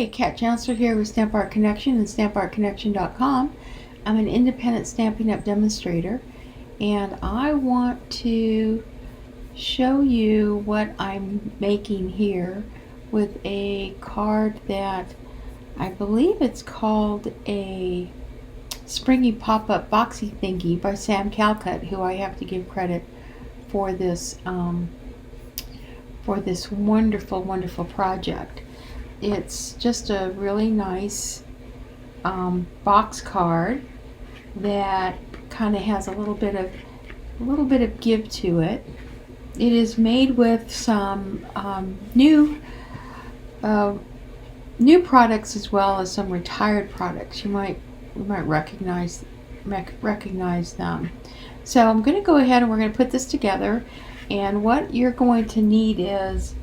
Hi, Kat Chancellor here with Stamp Art Connection and StampArtConnection.com. I'm an independent Stampin' Up demonstrator, and I want to show you what I'm making here with a card that I believe it's called a Springy Pop-Up Box Thingy by Sam Calcott, who I have to give credit for this wonderful, wonderful project. It's just a really nice box card that kind of has a little bit of give to it. It is made with some new products as well as some retired products. You might recognize them. So I'm going to go ahead and we're going to put this together. And what you're going to need is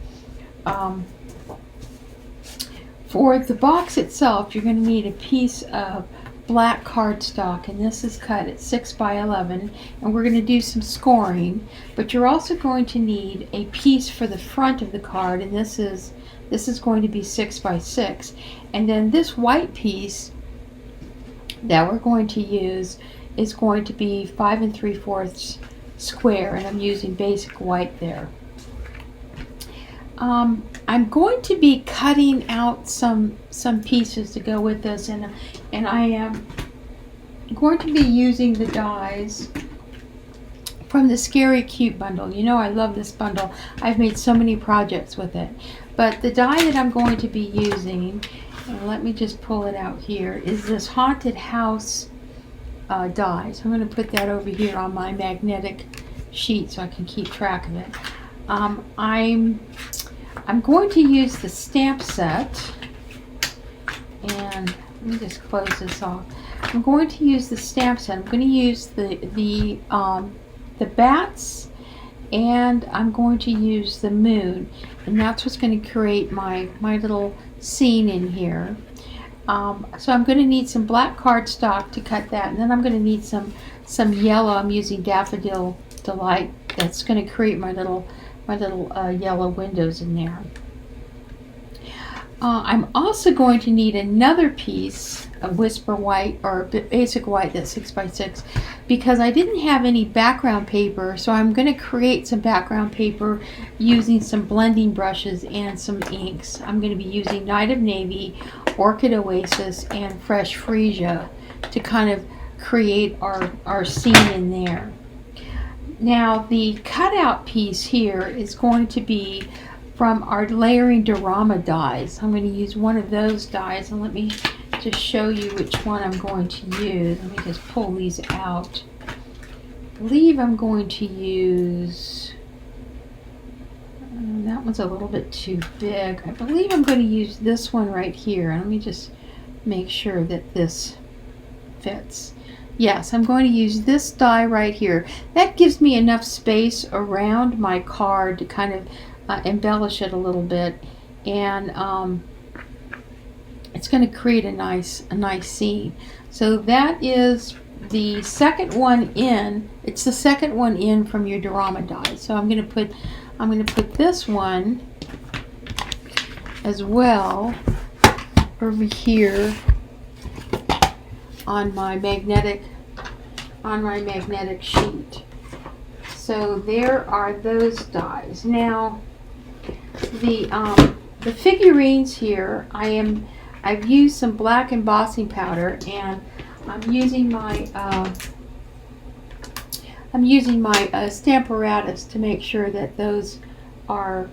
for the box itself, you're going to need a piece of black cardstock, and this is cut at 6 by 11, and we're going to do some scoring. But you're also going to need a piece for the front of the card, and this is going to be 6 by 6, and then this white piece that we're going to use is going to be 5 3/4 square, and I'm using basic white there. I'm going to be cutting out some pieces to go with this, and I am going to be using the dies from the Scary Cute bundle. You know I love this bundle. I've made so many projects with it. But the die that I'm going to be using, and let me just pull it out here, is this Haunted House die. So I'm going to put that over here on my magnetic sheet so I can keep track of it. I'm going to use the stamp set, and let me just close this off. I'm going to use the stamp set. I'm going to use the bats, and I'm going to use the moon, and that's what's going to create my little scene in here. So I'm going to need some black cardstock to cut that, and then I'm going to need some yellow. I'm using Daffodil Delight. That's going to create my little yellow windows in there. I'm also going to need another piece of Whisper White, or basic white, that's 6 by 6, because I didn't have any background paper, so I'm going to create some background paper using some blending brushes and some inks. I'm going to be using Night of Navy, Orchid Oasis, and Fresh Freesia to kind of create our scene in there. Now the cutout piece here is going to be from our layering Diorama dies. I'm going to use one of those dies, and let me just show you which one I'm going to use. Let me just pull these out. I believe I'm going to use, that one's a little bit too big. I believe I'm going to use this one right here. Let me just make sure that this fits. Yes, I'm going to use this die right here. That gives me enough space around my card to kind of embellish it a little bit, and it's going to create a nice scene. So that is the second one in. It's the second one in from your Diorama die. So I'm going to put this one as well over here on my magnetic sheet. So there are those dies. Now the figurines here, I've used some black embossing powder, and I'm using my Stamparatus to make sure that those are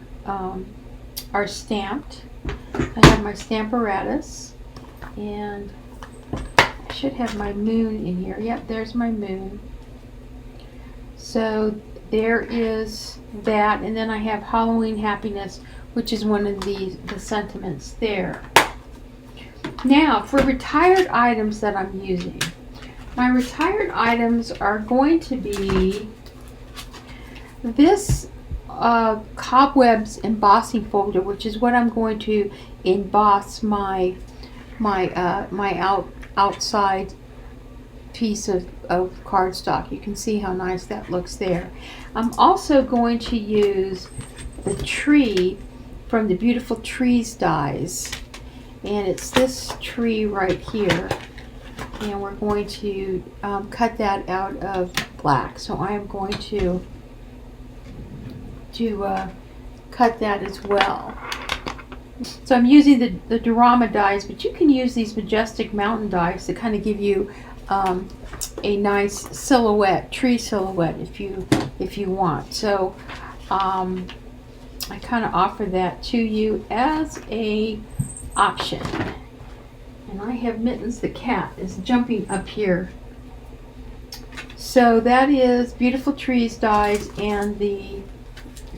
stamped. I have my Stamparatus, and I should have my moon in here. Yep, there's my moon. So there is that, and then I have Halloween Happiness, which is one of the sentiments there. Now for retired items that I'm using. My retired items are going to be this Cobwebs embossing folder, which is what I'm going to emboss my outside piece of cardstock. You can see how nice that looks there. I'm also going to use the tree from the Beautiful Trees dies, and it's this tree right here, and we're going to cut that out of black. So I am going to cut that as well. So I'm using the Diorama dies, but you can use these majestic mountain dies to kind of give you a nice silhouette, tree silhouette, if you want. So I kind of offer that to you as a option. And I have Mittens the cat is jumping up here. So that is Beautiful Trees dies and the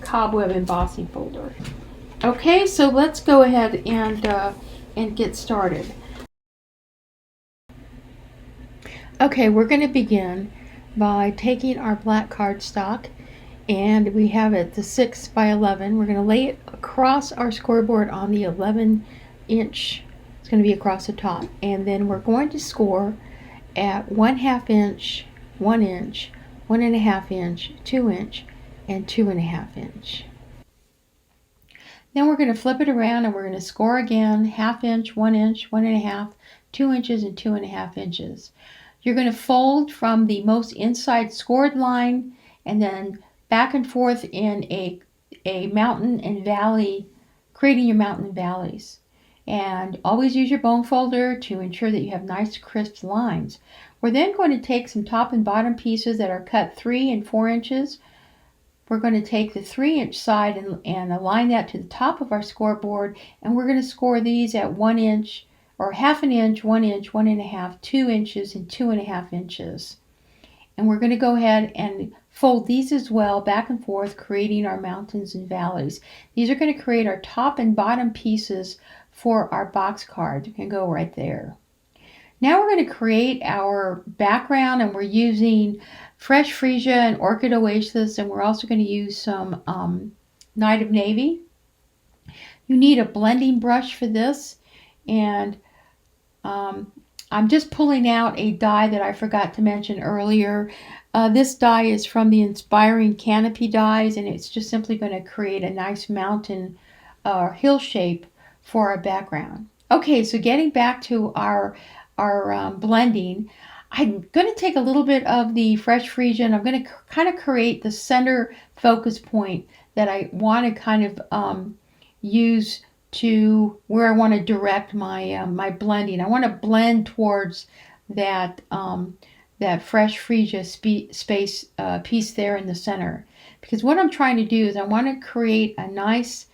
cobweb embossing folder. Okay, so let's go ahead and get started. Okay, we're going to begin by taking our black cardstock, and we have it the 6 by 11. We're going to lay it across our scoreboard on the 11-inch. It's going to be across the top, and then we're going to score at 1/2 inch, 1 inch, 1.5 inch, 2 inch, and 2.5 inch. Then we're going to flip it around and we're going to score again 1/2 inch, 1 inch, 1.5, 2 inches, and 2.5 inches. You're going to fold from the most inside scored line and then back and forth in a mountain and valley, creating your mountain and valleys. And always use your bone folder to ensure that you have nice crisp lines. We're then going to take some top and bottom pieces that are cut 3 and 4 inches. We're going to take the 3-inch side and align that to the top of our scoreboard, and we're going to score these at 1 inch or 1/2 inch, 1 inch, 1.5, 2 inches, and 2.5 inches. And we're going to go ahead and fold these as well back and forth, creating our mountains and valleys. These are going to create our top and bottom pieces for our box card. You can go right there. Now we're going to create our background, and we're using Fresh Freesia and Orchid Oasis, and we're also going to use some Night of Navy. You need a blending brush for this, and I'm just pulling out a die that I forgot to mention earlier. This die is from the Inspiring Canopy dies, and it's just simply going to create a nice mountain hill shape for our background. Okay, so getting back to our blending, I'm going to take a little bit of the Fresh Freesia, and I'm going to kind of create the center focus point that I want to kind of use to where I want to direct my my blending. I want to blend towards that that Fresh Freesia space piece there in the center, because what I'm trying to do is I want to create a nice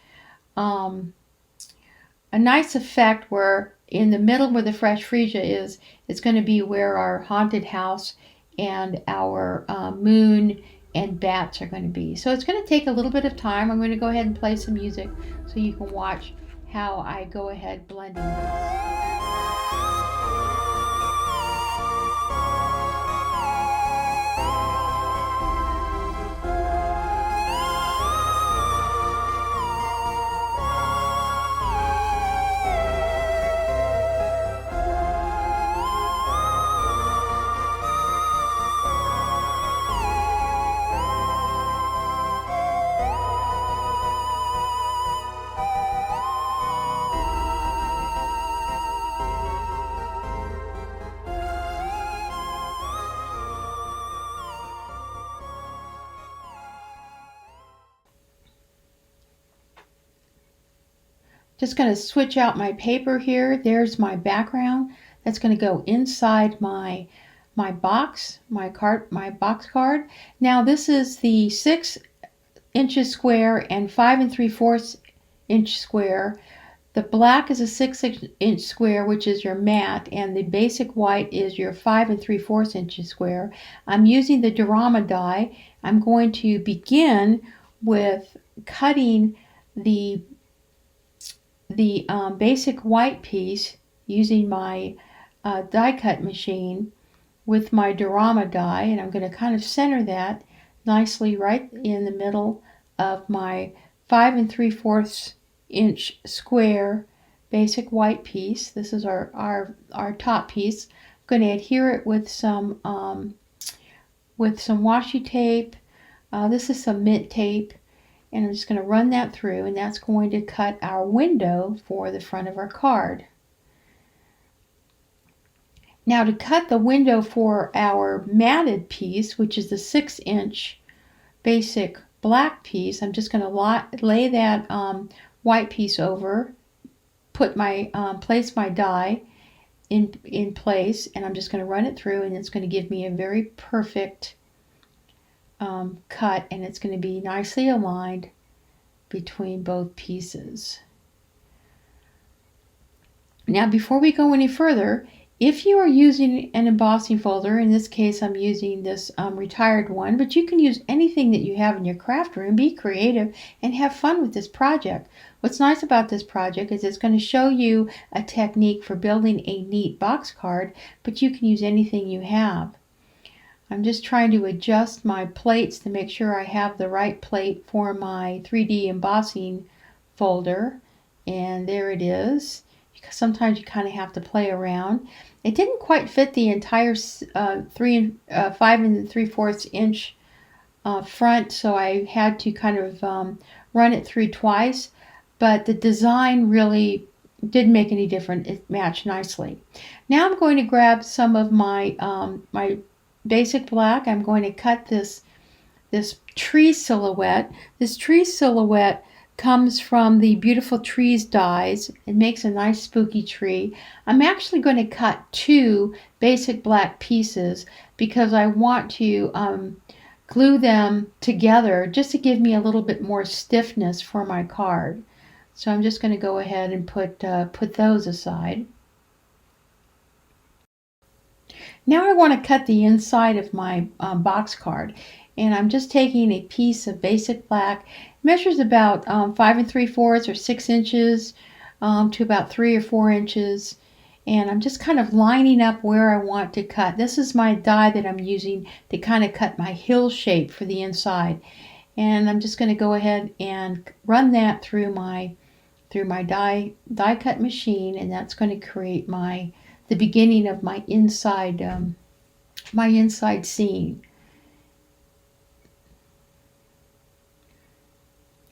effect where in the middle where the Fresh Freesia is, it's going to be where our haunted house and our moon and bats are going to be. So it's going to take a little bit of time. I'm going to go ahead and play some music so you can watch how I go ahead blending this. Just going to switch out my paper here. There's my background. That's going to go inside my box card. Now this is the 6 inches square and 5 3/4 inch square. The black is a 6 inch square, which is your matte, and the basic white is your 5 3/4 inches square. I'm using the Diorama die. I'm going to begin with cutting the basic white piece using my die cut machine with my Diorama die, and I'm going to kind of center that nicely right in the middle of my 5 3/4 inch square basic white piece. This is our top piece. I'm going to adhere it with some washi tape. This is some mint tape. And I'm just going to run that through, and that's going to cut our window for the front of our card. Now to cut the window for our matted piece, which is the 6-inch basic black piece, I'm just going to lay that white piece over, put my place my die in place, and I'm just going to run it through, and it's going to give me a very perfect cut, and it's going to be nicely aligned between both pieces. Now before we go any further, if you are using an embossing folder, in this case I'm using this retired one, but you can use anything that you have in your craft room. Be creative and have fun with this project. What's nice about this project is it's going to show you a technique for building a neat box card, but you can use anything you have. I'm just trying to adjust my plates to make sure I have the right plate for my 3D embossing folder, and there it is. Sometimes you kind of have to play around. It didn't quite fit the entire 5 3/4 inch front, so I had to kind of run it through twice, but the design really didn't make any difference. It matched nicely. Now I'm going to grab some of my my basic black. I'm going to cut this tree silhouette. This tree silhouette comes from the Beautiful Trees dies. It makes a nice spooky tree. I'm actually going to cut 2 basic black pieces because I want to glue them together just to give me a little bit more stiffness for my card. So I'm just going to go ahead and put those aside. Now I want to cut the inside of my box card, and I'm just taking a piece of basic black. It measures about 5 3/4 or 6 inches to about 3 or 4 inches, and I'm just kind of lining up where I want to cut. This is my die that I'm using to kind of cut my hill shape for the inside, and I'm just going to go ahead and run that through my die cut machine, and that's going to create the beginning of my inside scene.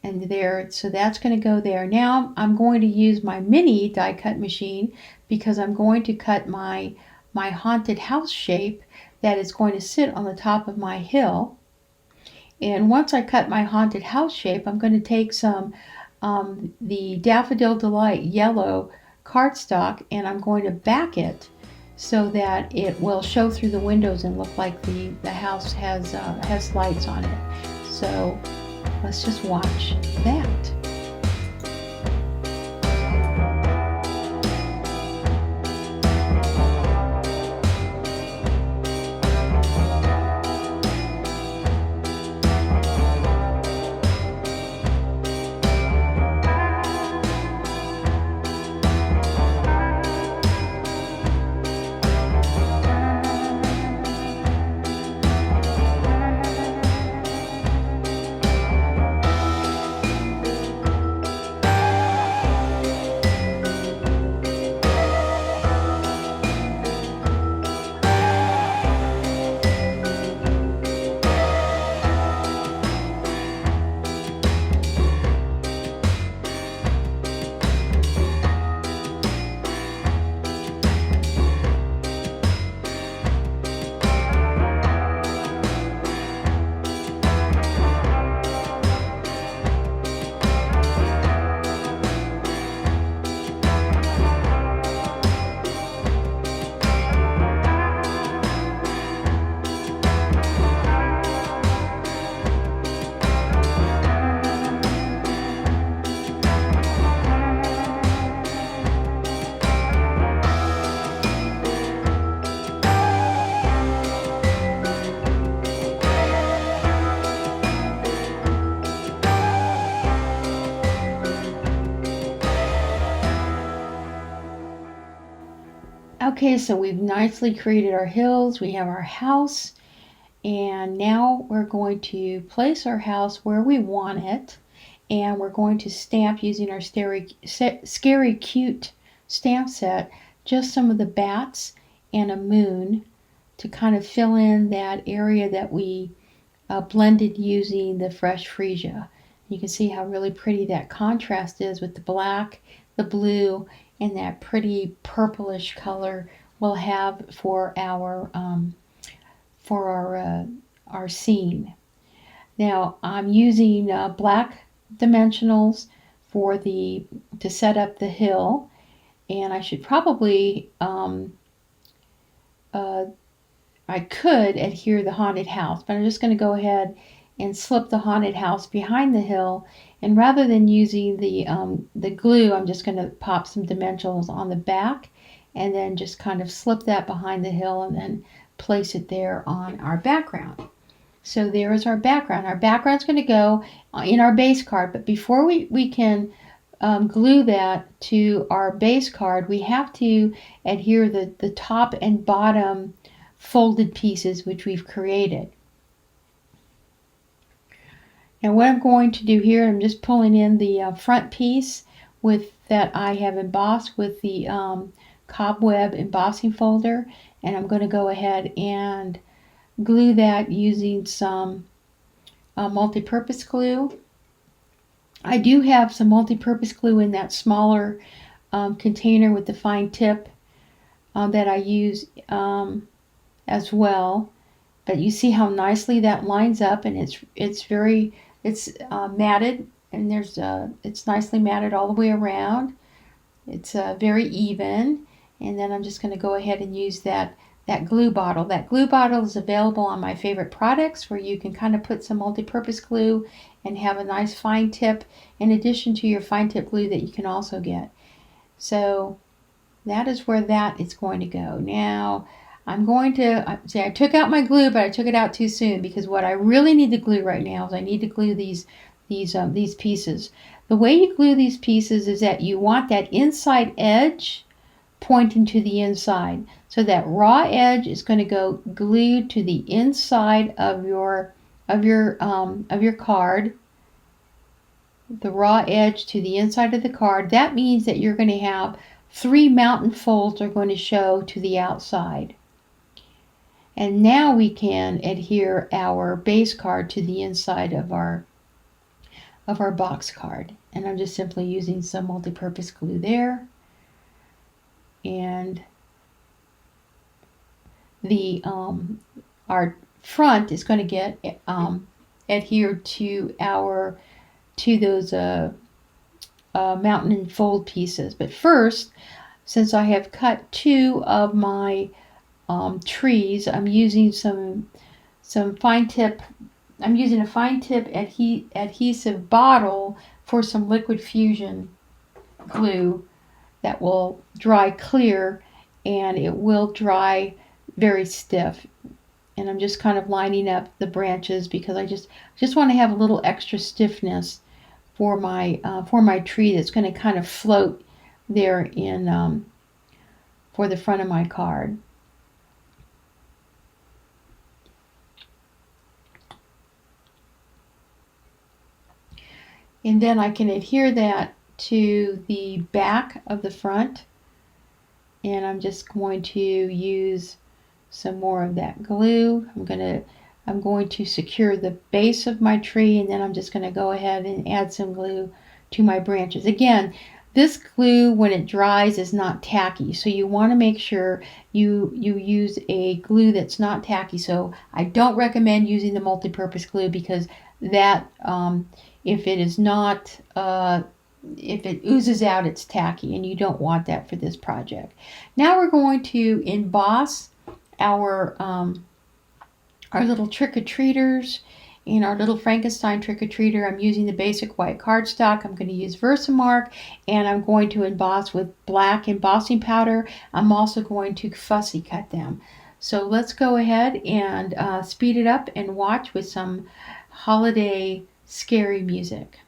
And there, so that's going to go there. Now I'm going to use my mini die cut machine because I'm going to cut my haunted house shape that is going to sit on the top of my hill. And once I cut my haunted house shape, I'm going to take some the Daffodil Delight yellow cardstock, and I'm going to back it so that it will show through the windows and look like the house has lights on it. So let's just watch that. Okay, so we've nicely created our hills, we have our house, and now we're going to place our house where we want it, and we're going to stamp using our Scary Cute stamp set, just some of the bats and a moon to kind of fill in that area that we blended using the fresh freesia. You can see how really pretty that contrast is with the black, the blue, and that pretty purplish color we'll have for our scene. Now I'm using black dimensionals to set up the hill, and I should probably I could adhere the haunted house, but I'm just going to go ahead and slip the haunted house behind the hill, and rather than using the glue, I'm just going to pop some dimensionals on the back and then just kind of slip that behind the hill and then place it there on our background. So there is our background. Our background's going to go in our base card, but before we can glue that to our base card, we have to adhere the top and bottom folded pieces which we've created. And what I'm going to do here, I'm just pulling in the front piece that I have embossed with the cobweb embossing folder, and I'm going to go ahead and glue that using some multi-purpose glue. I do have some multi-purpose glue in that smaller container with the fine tip that I use as well. But you see how nicely that lines up, and it's matted, and it's nicely matted all the way around. It's very even, and then I'm just going to go ahead and use that glue bottle. That glue bottle is available on my favorite products, where you can kind of put some multi-purpose glue and have a nice fine tip in addition to your fine tip glue that you can also get. So that is where that is going to go. Now I'm going to see, I took out my glue, but I took it out too soon, because what I really need to glue right now is I need to glue these pieces. The way you glue these pieces is that you want that inside edge pointing to the inside. So that raw edge is going to go glued to the inside of your card. The raw edge to the inside of the card. That means that you're going to have 3 mountain folds are going to show to the outside. And now we can adhere our base card to the inside of our box card. And I'm just simply using some multi-purpose glue there. And our front is going to get adhered to those mountain and fold pieces. But first, since I have cut 2 of my trees, I'm using some fine tip. I'm using a fine tip adhesive bottle for some liquid fusion glue that will dry clear, and it will dry very stiff. And I'm just kind of lining up the branches because I just want to have a little extra stiffness for my tree that's going to kind of float there in for the front of my card. And then I can adhere that to the back of the front, and I'm just going to use some more of that glue. I'm going to secure the base of my tree, and then I'm just going to go ahead and add some glue to my branches. Again, this glue, when it dries, is not tacky, so you want to make sure you use a glue that's not tacky. So I don't recommend using the multi-purpose glue, because that if it oozes out, it's tacky, and you don't want that for this project. Now we're going to emboss our little trick-or-treaters in our little Frankenstein trick-or-treater. I'm using the basic white cardstock. I'm going to use Versamark, and I'm going to emboss with black embossing powder. I'm also going to fussy cut them. So let's go ahead and speed it up and watch with some holiday scary music.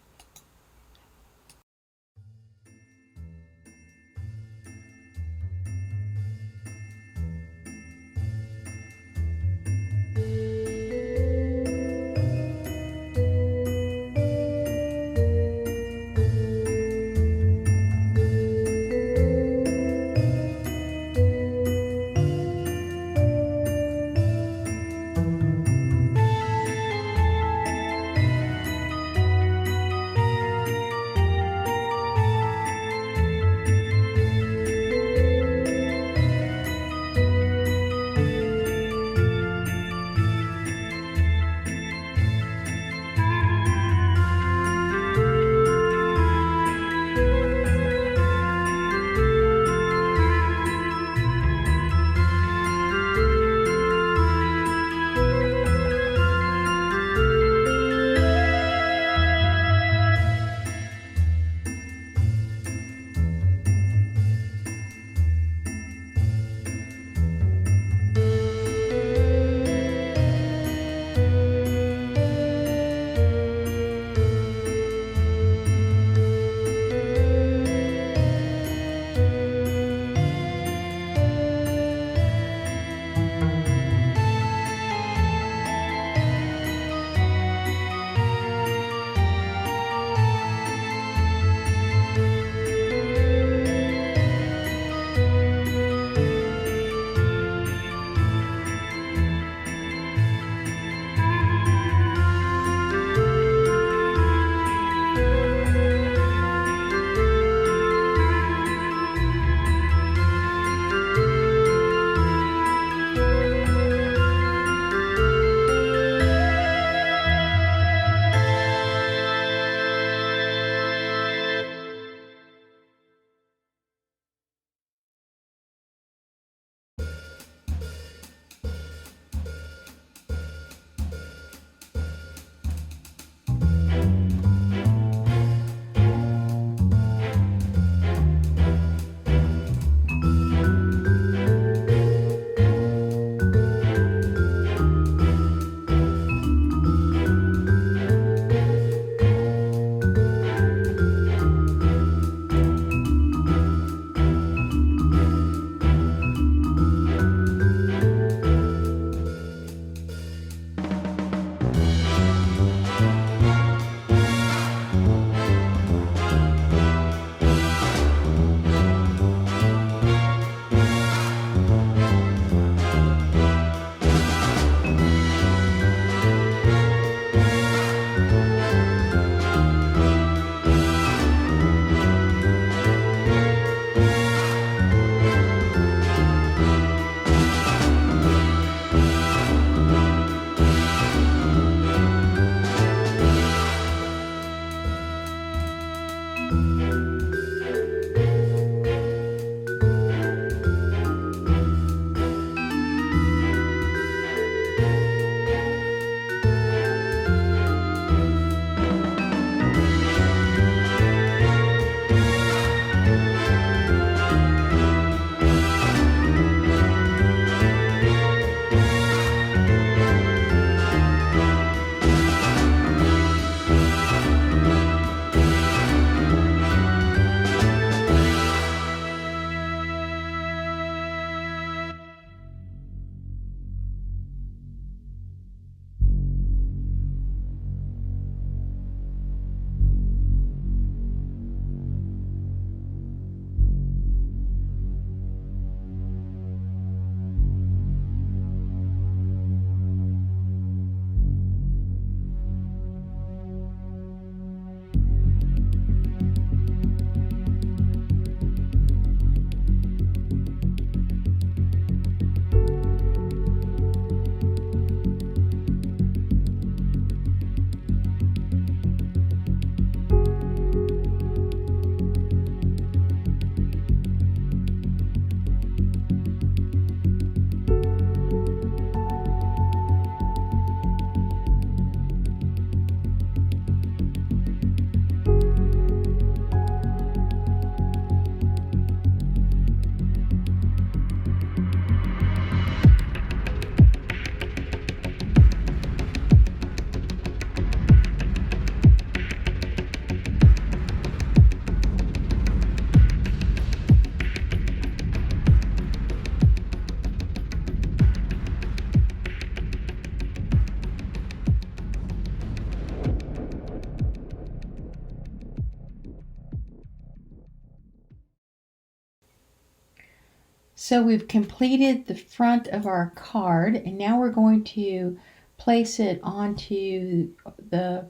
So we've completed the front of our card, and now we're going to place it onto the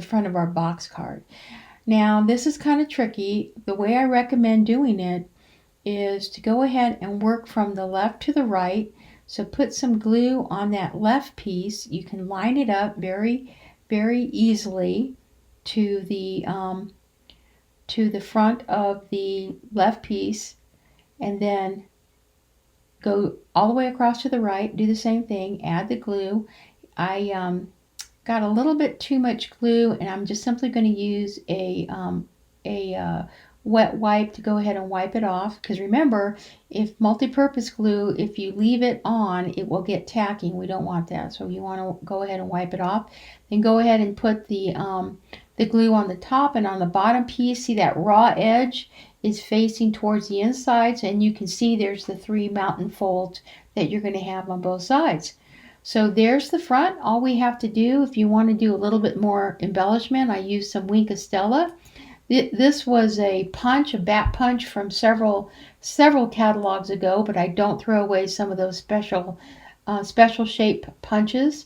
front of our box card. Now this is kind of tricky. The way I recommend doing it is to go ahead and work from the left to the right. So put some glue on that left piece. You can line it up very, very easily to the front of the left piece, and then go all the way across to the right. Do the same thing. Add the glue. I got a little bit too much glue, and I'm just simply going to use a wet wipe to go ahead and wipe it off, because remember, if multi-purpose glue, if you leave it on, it will get tacky. We don't want that, so you want to go ahead and wipe it off. Then go ahead and put the glue on the top and on the bottom piece. See that raw edge is facing towards the insides, and you can see there's the 3 mountain folds that you're going to have on both sides. So there's the front. All we have to do, if you want to do a little bit more embellishment, I used some Wink of Stella. This was a bat punch from several catalogs ago, but I don't throw away some of those special shape punches.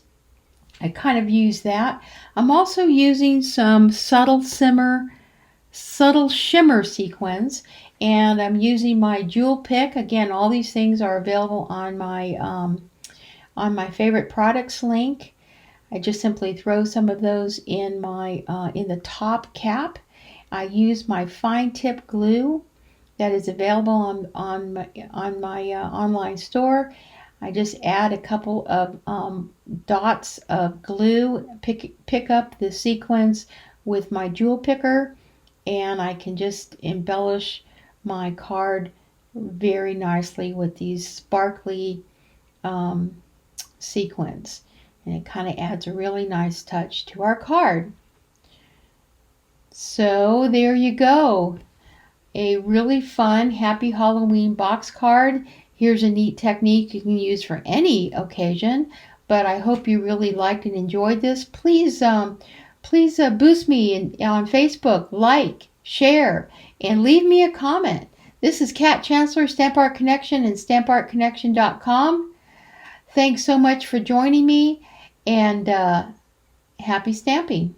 I kind of use that. I'm also using some subtle shimmer sequins, and I'm using my jewel pick. Again, all these things are available on my favorite products link. I just simply throw some of those in the top cap. I use my fine tip glue that is available on my online store. I just add a couple of dots of glue, pick up the sequins with my jewel picker, and I can just embellish my card very nicely with these sparkly sequins, and it kind of adds a really nice touch to our card. So there you go, a really fun Happy Halloween box card. Here's a neat technique you can use for any occasion, but I hope you really liked and enjoyed this. Please boost me on Facebook, like, share, and leave me a comment. This is Kat Chancellor, Stamp Art Connection and StampArtConnection.com. Thanks so much for joining me, and happy stamping.